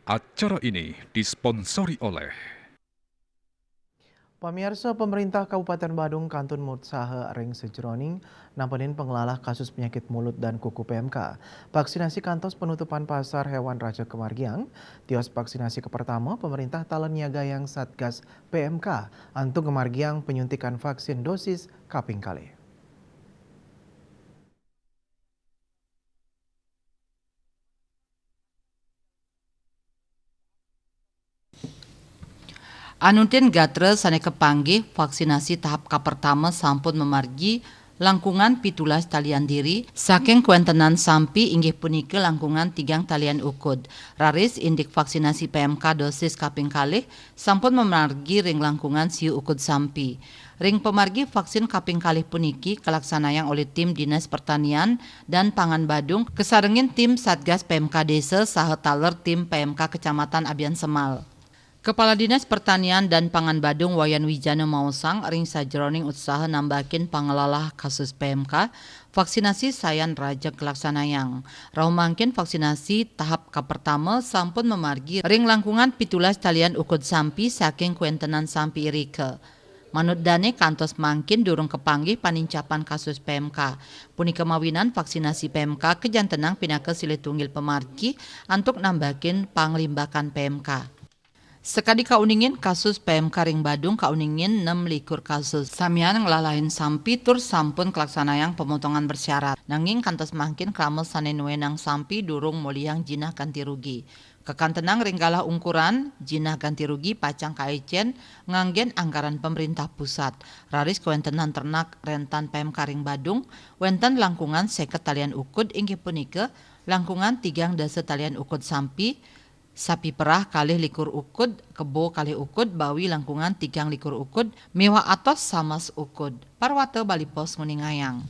Acara ini disponsori oleh Pamirsa pemerintah Kabupaten Badung Kantun Mutsahe Ring Sejroning nampenin pengelola kasus penyakit mulut dan kuku PMK. Vaksinasi kantos penutupan pasar hewan Raja Kemargiang, tios vaksinasi ke pertama pemerintah talen niagayang Satgas PMK antung Kemargiang penyuntikan vaksin dosis kaping kali. Anuntin gatre sane kepanggih vaksinasi tahap pertama sampun memargi langkungan pitulas talian diri saking kuentenan sampi inggih punike langkungan tigang talian ukud. Raris indik vaksinasi PMK dosis kaping kalih sampun memargi ring langkungan siu ukud sampi. Ring pemargi vaksin kaping kalih puniki kelaksanayang oleh tim Dinas Pertanian dan Pangan Badung kesarengin tim Satgas PMK Desa saha taler tim PMK Kecamatan Abian Semal. Kepala Dinas Pertanian dan Pangan Badung Wayan Wijana Mausang ring sajroning usaha nambakin pangelola kasus PMK vaksinasi sayan Raja Kelaksanayang. Raumangkin vaksinasi tahap pertama sampun memargi ring langkungan pitulas talian ukud sampi saking kuentenan sampi irike. Manut dane kantos mangkin durung kepanggih panincapan kasus PMK. Puni kemawinan vaksinasi PMK kejantenang pinaka silih tunggil pemargi untuk nambakin panglimbakan PMK. Sekadi kauningin kasus PMK ring Badung kauningin 6 likur kasus. Samian ngelalahin sampi tur sampun kelaksanayang pemotongan bersyarat. Nanging kantos mangkin krames sanenuenang sampi durung muliang jinah ganti rugi. Kekantenang ringgalah ungkuran jinah ganti rugi pacang kaecen nganggen anggaran pemerintah pusat. Raris kuentenan ternak rentan PMK ring Badung, wenten langkungan 50 talian ukud inggih punike langkungan 3 dasa talian ukud sampi, sapi perah kalih likur ukud, kebo kalih ukud, bawi langkungan 3 likur ukud, mewah atos samas ukud. Parwate Bali Pos Nguningayang.